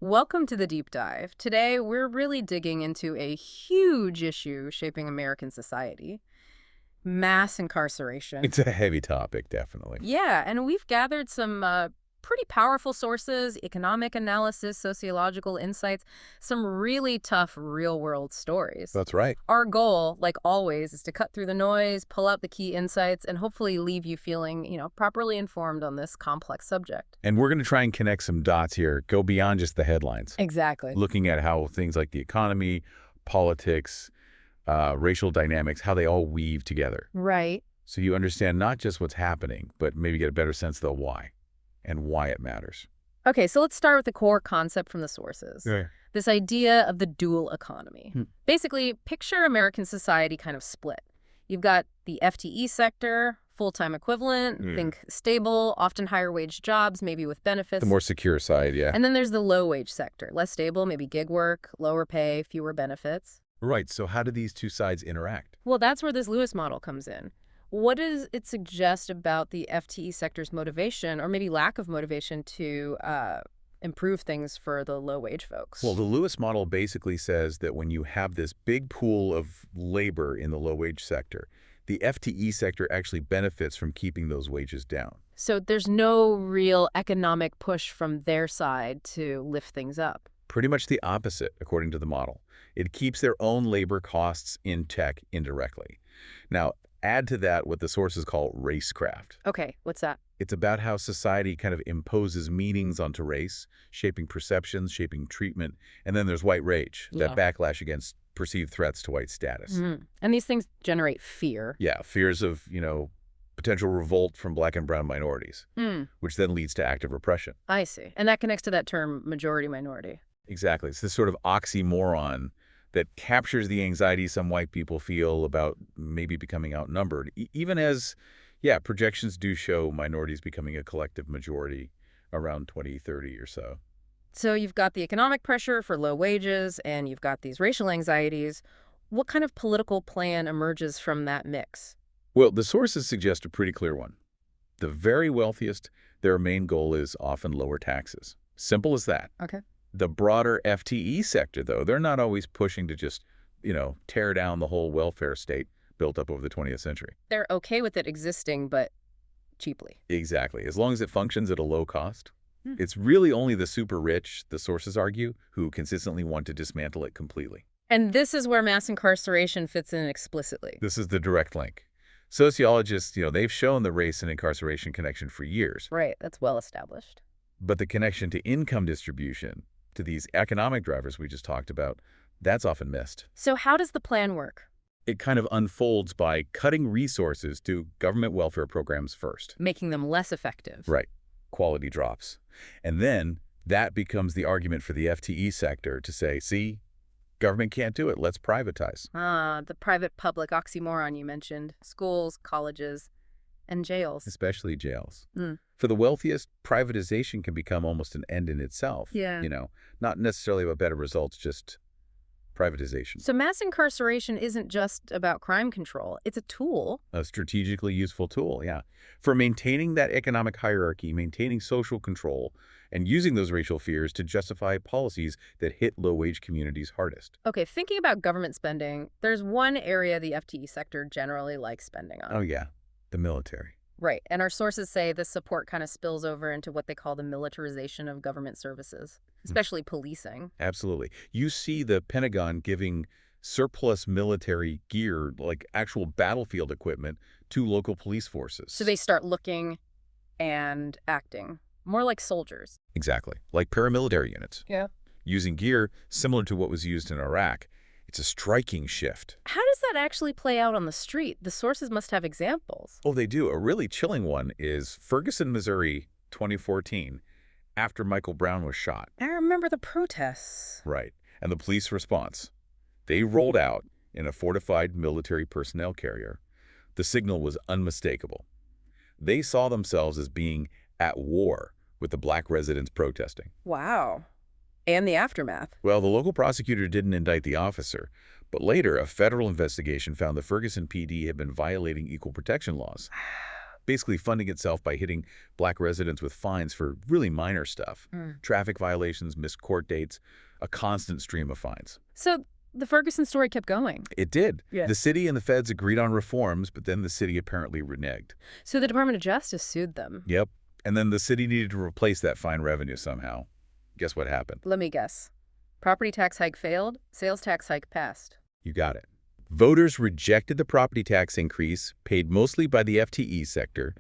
Welcome to the deep dive. Today, we're really digging into a huge issue shaping American society: mass incarceration. It's a heavy topic, definitely. Yeah, and we've gathered some pretty powerful sources: economic analysis, sociological insights, some really tough real-world stories. That's right. Our goal, like always, is to cut through the noise, pull out the key insights, and hopefully leave you feeling, properly informed on this complex subject. And we're going to try and connect some dots here, go beyond just the headlines, Exactly. looking at how things like the economy, politics, racial dynamics, how they all weave together. Right. So you understand not just what's happening, but maybe get a better sense of the why and why it matters. Okay, so let's start with the core concept from the sources. Yeah. This idea of the dual economy. Hmm. Basically, picture American society kind of split. You've got the FTE sector, full-time equivalent, think stable, often higher wage jobs, maybe with benefits. The more secure side, yeah. And then there's the low-wage sector, less stable, maybe gig work, lower pay, fewer benefits. Right, so how do these two sides interact? Well, that's where this Lewis model comes in. What does it suggest about the FTE sector's motivation, or maybe lack of motivation, to improve things for the low-wage folks? Well, the Lewis model basically says that when you have this big pool of labor in the low-wage sector, the FTE sector actually benefits from keeping those wages down. So there's no real economic push from their side to lift things up. Pretty much the opposite, according to the model. It keeps their own labor costs in check indirectly. Now, add to that what the sources call racecraft. Okay, what's that? It's about how society kind of imposes meanings onto race, shaping perceptions, shaping treatment, and then there's white rage, that backlash against perceived threats to white status. And these things generate fear. Yeah, fears of, potential revolt from black and brown minorities, which then leads to active repression. I see. And that connects to that term majority-minority. Exactly. It's this sort of oxymoron that captures the anxiety some white people feel about maybe becoming outnumbered, even as, projections do show minorities becoming a collective majority around 2030 or so. So you've got the economic pressure for low wages, and you've got these racial anxieties. What kind of political plan emerges from that mix? Well, the sources suggest a pretty clear one. The very wealthiest, their main goal is often lower taxes. Simple as that. Okay. The broader FTE sector, though, they're not always pushing to just, tear down the whole welfare state built up over the 20th century. They're okay with it existing, but cheaply. Exactly. As long as it functions at a low cost. It's really only the super rich, the sources argue, who consistently want to dismantle it completely. And this is where mass incarceration fits in explicitly. This is the direct link. Sociologists, they've shown the race and incarceration connection for years. Right, that's well established. But the connection to income distribution, to these economic drivers we just talked about, that's often missed. So how does the plan work? It kind of unfolds by cutting resources to government welfare programs first. Making them less effective. Right. Quality drops. And then that becomes the argument for the FTE sector to say, see, government can't do it, let's privatize. The private-public oxymoron you mentioned: schools, colleges, and jails. Especially jails. For the wealthiest, privatization can become almost an end in itself. Yeah. Not necessarily about better results, just privatization. So mass incarceration isn't just about crime control. It's a tool. A strategically useful tool, yeah. For maintaining that economic hierarchy, maintaining social control, and using those racial fears to justify policies that hit low-wage communities hardest. Okay, thinking about government spending, there's one area the FTE sector generally likes spending on. Oh, yeah. The military. Right, and our sources say this support kind of spills over into what they call the militarization of government services, especially policing. Absolutely. You see the Pentagon giving surplus military gear, like actual battlefield equipment, to local police forces. So they start looking and acting more like soldiers. Exactly. Like paramilitary units. Yeah. Using gear similar to what was used in Iraq. It's a striking shift. How does that actually play out on the street? The sources must have examples. Oh, they do. A really chilling one is Ferguson, Missouri, 2014, after Michael Brown was shot. I remember the protests. Right. And the police response. They rolled out in a fortified military personnel carrier. The signal was unmistakable. They saw themselves as being at war with the black residents protesting. Wow. And the aftermath. Well, the local prosecutor didn't indict the officer, but later a federal investigation found the Ferguson PD had been violating equal protection laws. basically funding itself by hitting black residents with fines for really minor stuff. Mm. Traffic violations, missed court dates, a constant stream of fines. So the Ferguson story kept going. It did. Yeah. The city and the feds agreed on reforms, but then the city apparently reneged. So the Department of Justice sued them. Yep. And then the city needed to replace that fine revenue somehow. Guess what happened? Let me guess. Property tax hike failed, sales tax hike passed. You got it. Voters rejected the property tax increase, paid mostly by the FTE sector,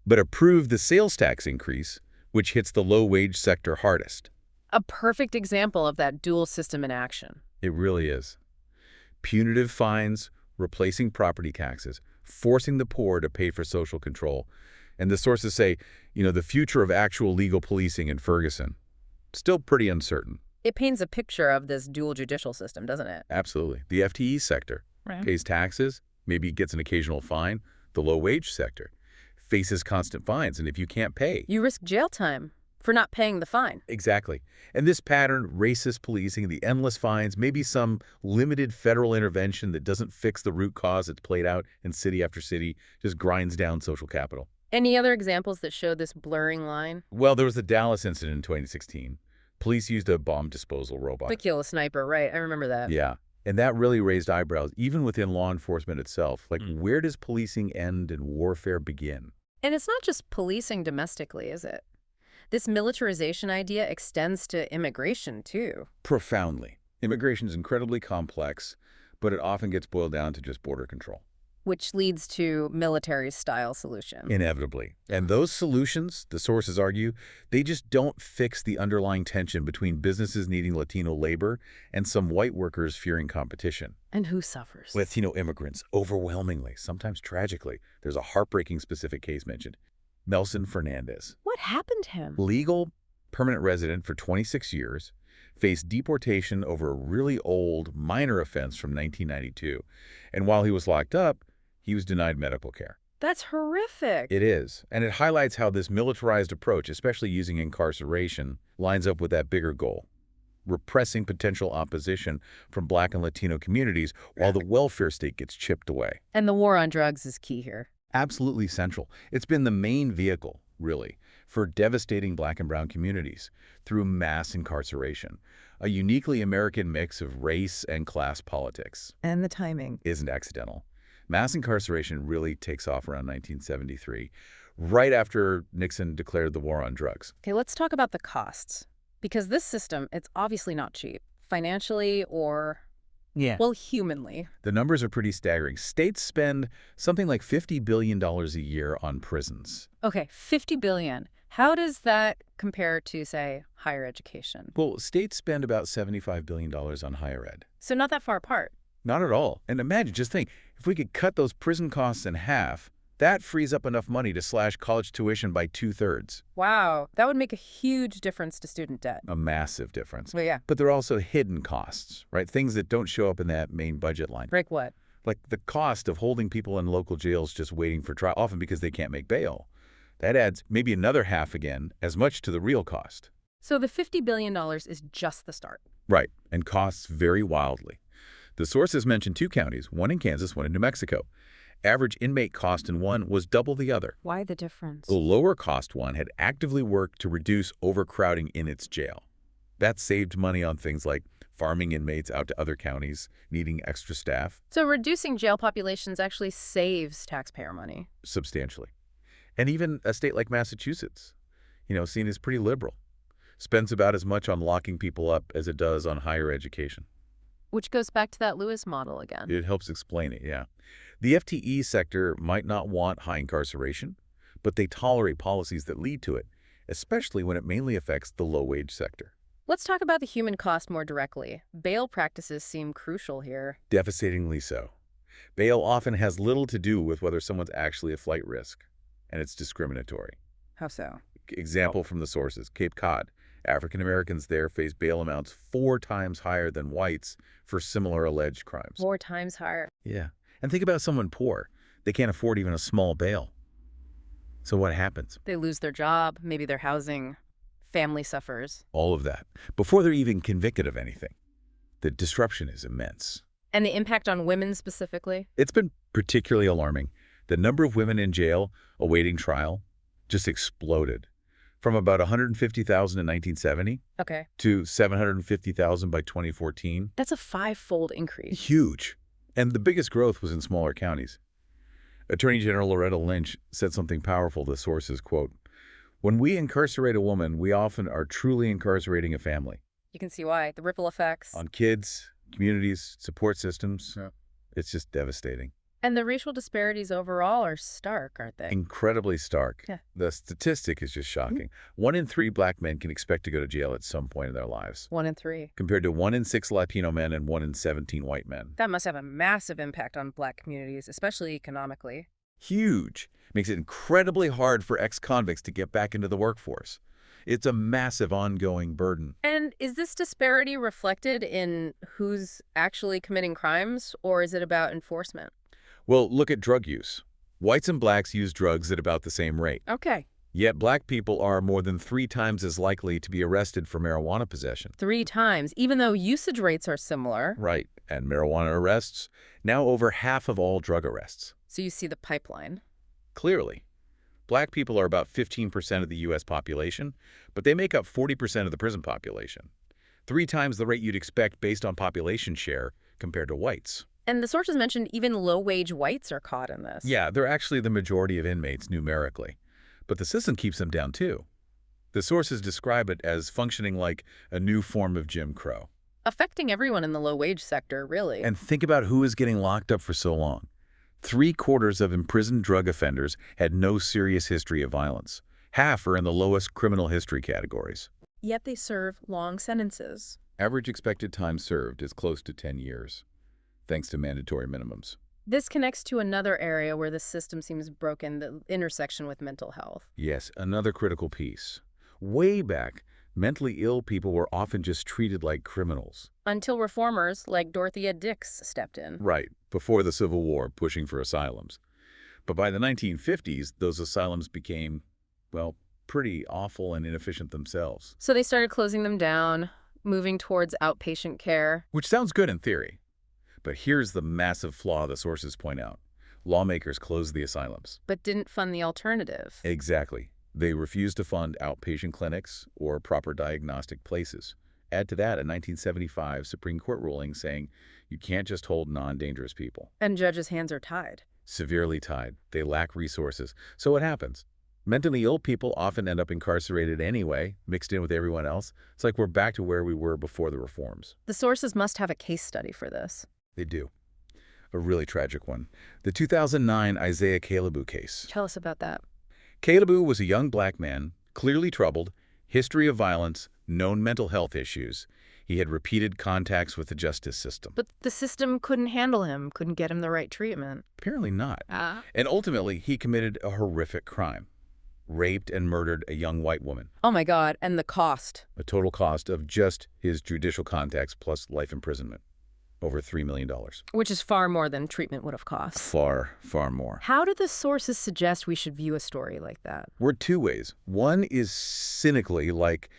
but approved the sales tax increase, which hits the low-wage sector hardest. A perfect example of that dual system in action. It really is. Punitive fines, replacing property taxes, forcing the poor to pay for social control. And the sources say, the future of actual legal policing in Ferguson, still pretty uncertain. It paints a picture of this dual judicial system, doesn't it? Absolutely. The FTE sector pays taxes, maybe gets an occasional fine. The low-wage sector faces constant fines, and if you can't pay... You risk jail time for not paying the fine. Exactly. And this pattern, racist policing, the endless fines, maybe some limited federal intervention that doesn't fix the root cause that's played out in city after city, just grinds down social capital. Any other examples that show this blurring line? Well, there was the Dallas incident in 2016. Police used a bomb disposal robot. To kill a sniper, right. I remember that. Yeah. And that really raised eyebrows, even within law enforcement itself. Like, where does policing end and warfare begin? And it's not just policing domestically, is it? This militarization idea extends to immigration, too. Profoundly. Immigration is incredibly complex, but it often gets boiled down to just border control. Which leads to military-style solution. Inevitably. And those solutions, the sources argue, they just don't fix the underlying tension between businesses needing Latino labor and some white workers fearing competition. And who suffers? Latino immigrants, overwhelmingly, sometimes tragically. There's a heartbreaking specific case mentioned. Nelson Fernandez. What happened to him? Legal permanent resident for 26 years, faced deportation over a really old minor offense from 1992. And while he was locked up, he was denied medical care. That's horrific. It is. And it highlights how this militarized approach, especially using incarceration, lines up with that bigger goal: repressing potential opposition from Black and Latino communities while the welfare state gets chipped away. And the war on drugs is key here. Absolutely central. It's been the main vehicle, really, for devastating Black and brown communities through mass incarceration, a uniquely American mix of race and class politics. And the timing Isn't accidental. Mass incarceration really takes off around 1973, right after Nixon declared the war on drugs. Okay, let's talk about the costs. Because this system, it's obviously not cheap, financially or, well, humanly. The numbers are pretty staggering. States spend something like $50 billion a year on prisons. Okay, $50 billion. How does that compare to, say, higher education? Well, states spend about $75 billion on higher ed. So not that far apart. Not at all. And imagine, just think, if we could cut those prison costs in half, that frees up enough money to slash college tuition by 2/3. Wow, that would make a huge difference to student debt. A massive difference. Well, yeah. But there are also hidden costs, right? Things that don't show up in that main budget line. Like what? Like the cost of holding people in local jails just waiting for trial, often because they can't make bail. That adds maybe another half again, as much to the real cost. So the $50 billion is just the start. Right, and costs vary wildly. The sources mention 2 counties, one in Kansas, one in New Mexico. Average inmate cost in one was double the other. Why the difference? The lower cost one had actively worked to reduce overcrowding in its jail. That saved money on things like farming inmates out to other counties, needing extra staff. So reducing jail populations actually saves taxpayer money. Substantially. And even a state like Massachusetts, seen as pretty liberal, spends about as much on locking people up as it does on higher education. Which goes back to that Lewis model again. It helps explain it, yeah. The FTE sector might not want high incarceration, but they tolerate policies that lead to it, especially when it mainly affects the low-wage sector. Let's talk about the human cost more directly. Bail practices seem crucial here. Devastatingly so. Bail often has little to do with whether someone's actually a flight risk, and it's discriminatory. How so? Example from the sources: Cape Cod. African Americans there face bail amounts 4 times higher than whites for similar alleged crimes. 4 times higher. Yeah. And think about someone poor. They can't afford even a small bail. So what happens? They lose their job, maybe their housing, family suffers. All of that, before they're even convicted of anything. The disruption is immense. And the impact on women specifically? It's been particularly alarming. The number of women in jail awaiting trial just exploded from about 150,000 in 1970 Okay. to 750,000 by 2014. That's a five-fold increase. Huge. And the biggest growth was in smaller counties. Attorney General Loretta Lynch said something powerful to sources, quote, "When we incarcerate a woman, we often are truly incarcerating a family." You can see why. The ripple effects. On kids, communities, support systems, it's just devastating. And the racial disparities overall are stark, aren't they? Incredibly stark. Yeah. The statistic is just shocking. 1 in 3 Black men can expect to go to jail at some point in their lives, 1 in 3. compared to 1 in 6 Latino men and 1 in 17 white men. That must have a massive impact on Black communities, especially economically. Huge. Makes it incredibly hard for ex-convicts to get back into the workforce. It's a massive ongoing burden. And is this disparity reflected in who's actually committing crimes, or is it about enforcement? Well, look at drug use. Whites and blacks use drugs at about the same rate. Okay. Yet black people are more than 3 times as likely to be arrested for marijuana possession. 3 times, even though usage rates are similar. Right. And marijuana arrests, now over half of all drug arrests. So you see the pipeline. Clearly. Black people are about 15% of the U.S. population, but they make up 40% of the prison population. 3 times the rate you'd expect based on population share compared to whites. And the sources mentioned even low-wage whites are caught in this. Yeah, they're actually the majority of inmates numerically. But the system keeps them down too. The sources describe it as functioning like a new form of Jim Crow. Affecting everyone in the low-wage sector, really. And think about who is getting locked up for so long. 3/4 of imprisoned drug offenders had no serious history of violence. Half are in the lowest criminal history categories. Yet they serve long sentences. Average expected time served is close to 10 years, thanks to mandatory minimums. This connects to another area where the system seems broken, the intersection with mental health. Yes, another critical piece. Way back, mentally ill people were often just treated like criminals. Until reformers like Dorothea Dix stepped in. Right, before the Civil War, pushing for asylums. But by the 1950s, those asylums became, well, pretty awful and inefficient themselves. So they started closing them down, moving towards outpatient care. Which sounds good in theory. But here's the massive flaw the sources point out. Lawmakers closed the asylums. But didn't fund the alternative. Exactly. They refused to fund outpatient clinics or proper diagnostic places. Add to that a 1975 Supreme Court ruling saying you can't just hold non-dangerous people. And judges' hands are tied. Severely tied. They lack resources. So what happens? Mentally ill people often end up incarcerated anyway, mixed in with everyone else. It's like we're back to where we were before the reforms. The sources must have a case study for this. They do. A really tragic one. The 2009 Isaiah Calaboo case. Tell us about that. Calaboo was a young black man, clearly troubled, history of violence, known mental health issues. He had repeated contacts with the justice system. But the system couldn't handle him, couldn't get him the right treatment. Apparently not. And ultimately, he committed a horrific crime. Raped and murdered a young white woman. Oh my God, and the cost. A total cost of just his judicial contacts plus life imprisonment. Over $3 million. Which is far more than treatment would have cost. Far, far more. How do the sources suggest we should view a story like that? We're 2 ways. One is cynically like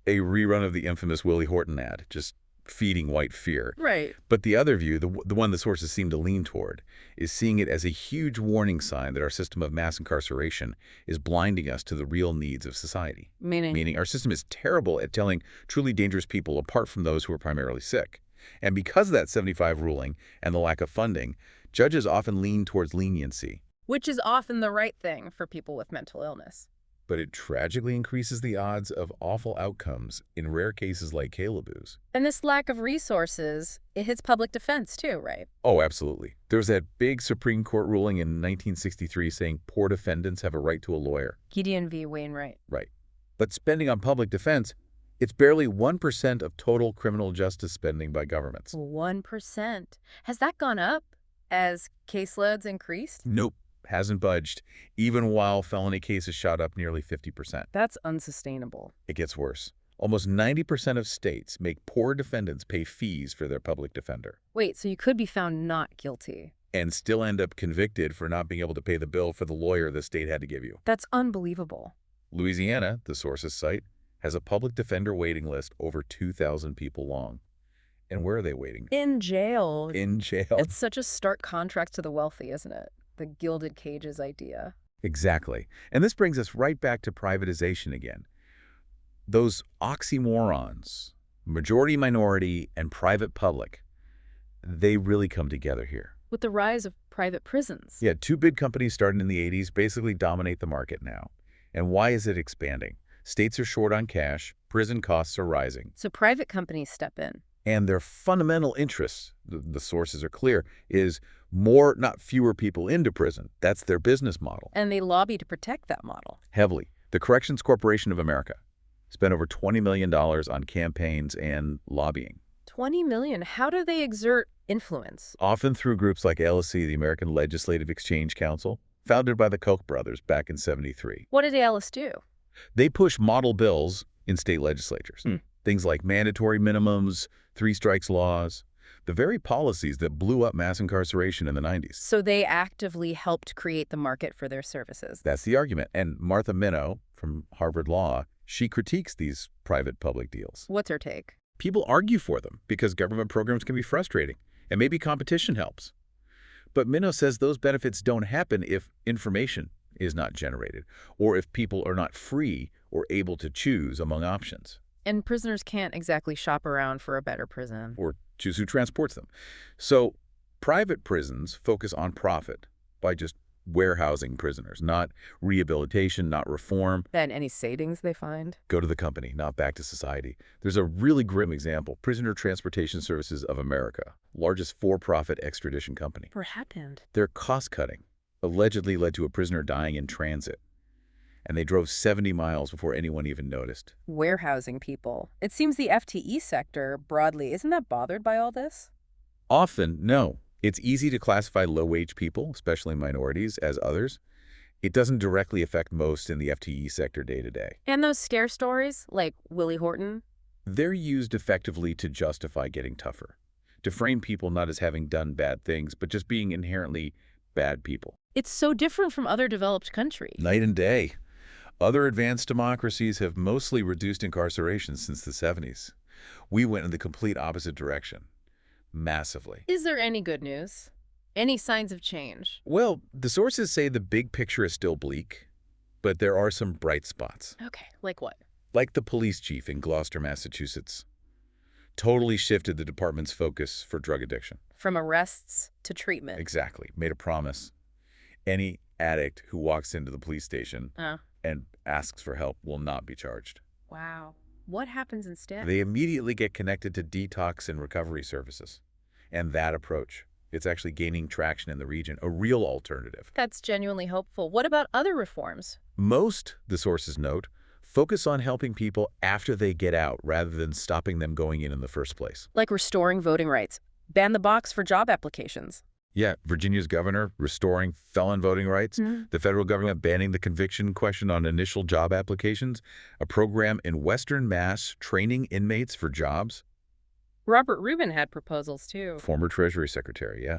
a rerun of the infamous Willie Horton ad, just feeding white fear. Right. But the other view, the one the sources seem to lean toward, is seeing it as a huge warning sign that our system of mass incarceration is blinding us to the real needs of society. Meaning our system is terrible at telling truly dangerous people apart from those who are primarily sick. And because of that 75 ruling and the lack of funding, judges often lean towards leniency. Which is often the right thing for people with mental illness. But it tragically increases the odds of awful outcomes in rare cases like Calaboo's. And this lack of resources, it hits public defense too, right? Oh, absolutely. There was that big Supreme Court ruling in 1963 saying poor defendants have a right to a lawyer. Gideon v. Wainwright. Right. But spending on public defense, it's barely 1% of total criminal justice spending by governments. 1%. Has that gone up as caseloads increased? Nope. Hasn't budged, even while felony cases shot up nearly 50%. That's unsustainable. It gets worse. Almost 90% of states make poor defendants pay fees for their public defender. Wait, so you could be found not guilty. And still end up convicted for not being able to pay the bill for the lawyer the state had to give you. That's unbelievable. Louisiana, the sources cite, has a public defender waiting list over 2,000 people long. And where are they waiting? In jail. In jail. It's such a stark contrast to the wealthy, isn't it? the gilded cages idea. Exactly. And this brings us right back to privatization again. Those oxymorons, majority minority and private public, they really come together here. With the rise of private prisons. Yeah, two big companies starting in the 80s basically dominate the market now. And why is it expanding? States are short on cash, prison costs are rising. So private companies step in. And their fundamental interests, the sources are clear, is more, not fewer people into prison. That's their business model. And they lobby to protect that model. Heavily. The Corrections Corporation of America spent over $20 million on campaigns and lobbying. 20 million. How do they exert influence? Often through groups like LSC, the American Legislative Exchange Council, founded by the Koch brothers back in '73. What did ALS do? They push model bills in state legislatures. Things like mandatory minimums, three strikes laws, the very policies that blew up mass incarceration in the 90s. So they actively helped create the market for their services. That's the argument. And Martha Minow from Harvard Law, she critiques these private-public deals. What's her take? People argue for them because government programs can be frustrating, and maybe competition helps. But Minow says those benefits don't happen if information is not generated, or if people are not free or able to choose among options. And prisoners can't exactly shop around for a better prison. Or choose who transports them. So private prisons focus on profit by just warehousing prisoners, not rehabilitation, not reform. Then any savings they find? Go to the company, not back to society. There's a really grim example. Prisoner Transportation Services of America, largest for-profit extradition company. What happened? Their cost-cutting allegedly led to a prisoner dying in transit. And they drove 70 miles before anyone even noticed. Warehousing people. It seems the FTE sector, broadly, isn't that bothered by all this? Often, no. It's easy to classify low-wage people, especially minorities, as others. It doesn't directly affect most in the FTE sector day to day. And those scare stories, like Willie Horton? They're used effectively to justify getting tougher, to frame people not as having done bad things, but just being inherently bad people. It's so different from other developed countries. Night and day. Other advanced democracies have mostly reduced incarceration since the 70s. We went in the complete opposite direction. Massively. Is there any good news? Any signs of change? Well, the sources say the big picture is still bleak, but there are some bright spots. Okay, like what? Like the police chief in Gloucester, Massachusetts. Totally shifted the department's focus for drug addiction. From arrests to treatment. Exactly. Made a promise. Any addict who walks into the police station and asks for help will not be charged. Wow. What happens instead? They immediately get connected to detox and recovery services. And that approach, it's actually gaining traction in the region, a real alternative. That's genuinely hopeful. What about other reforms? Most, the sources note, focus on helping people after they get out rather than stopping them going in the first place. Like restoring voting rights. Ban the box for job applications. Yeah, Virginia's governor restoring felon voting rights, the federal government banning the conviction question on initial job applications, a program in Western Mass training inmates for jobs. Robert Rubin had proposals, too. Former Treasury Secretary, yeah.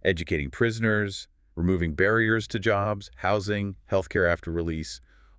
Educating prisoners, removing barriers to jobs, housing, healthcare after release,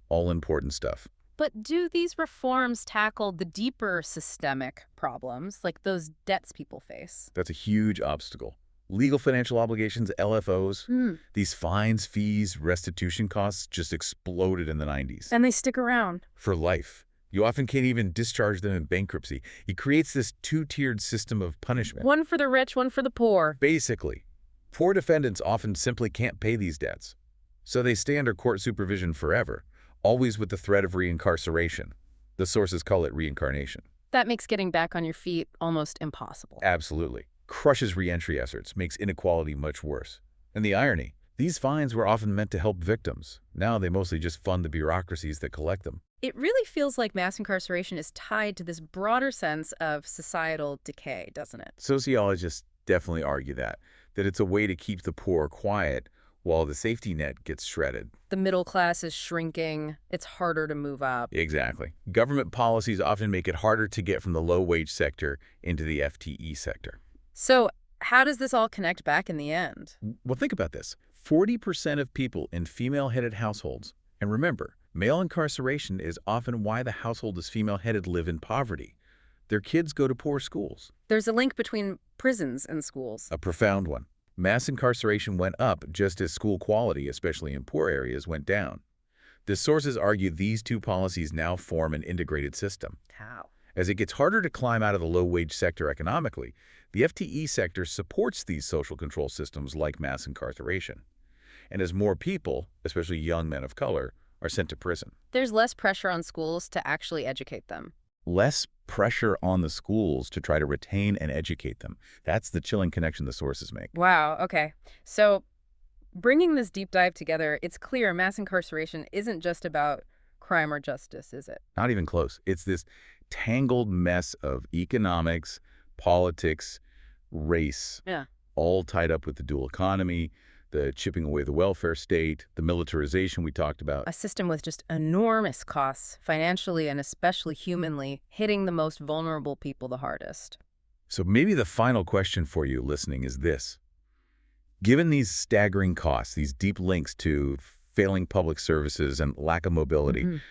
all important stuff. But do these reforms tackle the deeper systemic problems, like those debts people face? That's a huge obstacle. Legal financial obligations, LFOs, these fines, fees, restitution costs just exploded in the 90s. And they stick around. For life. You often can't even discharge them in bankruptcy. It creates this two-tiered system of punishment. One for the rich, one for the poor. Basically, poor defendants often simply can't pay these debts. So they stay under court supervision forever, always with the threat of reincarceration. The sources call it reincarnation. That makes getting back on your feet almost impossible. Absolutely. Crushes reentry efforts, makes inequality much worse. And the irony, these fines were often meant to help victims. Now they mostly just fund the bureaucracies that collect them. It really feels like mass incarceration is tied to this broader sense of societal decay, doesn't it? Sociologists definitely argue that it's a way to keep the poor quiet while the safety net gets shredded. The middle class is shrinking. It's harder to move up. Exactly. Government policies often make it harder to get from the low-wage sector into the FTE sector. So how does this all connect back in the end? Well, think about this. 40% of people in female-headed households, and remember, male incarceration is often why the household is female-headed, live in poverty. Their kids go to poor schools. There's a link between prisons and schools. A profound one. Mass incarceration went up just as school quality, especially in poor areas, went down. The sources argue these two policies now form an integrated system. How? As it gets harder to climb out of the low-wage sector economically, the FTE sector supports these social control systems like mass incarceration. And as more people, especially young men of color, are sent to prison, There's less pressure on schools to actually educate them. less pressure on the schools to try to retain and educate them. That's the chilling connection the sources make. Wow, okay. So bringing this deep dive together, it's clear mass incarceration isn't just about crime or justice, is it? Not even close. It's this tangled mess of economics, politics, race, Yeah. all tied up with the dual economy, the chipping away the welfare state, the militarization we talked about. A system with just enormous costs, financially and especially humanly, hitting the most vulnerable people the hardest. So maybe the final question for you listening is this. Given these staggering costs, these deep links to failing public services and lack of mobility, Mhm.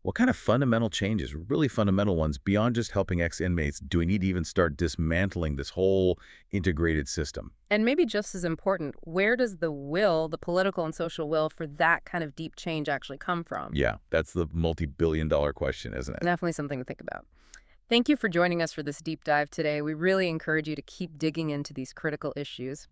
what kind of fundamental changes, really fundamental ones, beyond just helping ex-inmates, do we need to even start dismantling this whole integrated system? And maybe just as important, where does the will, the political and social will for that kind of deep change actually come from? Yeah, that's the multi-billion-dollar question, isn't it? Definitely something to think about. Thank you for joining us for this deep dive today. We really encourage you to keep digging into these critical issues.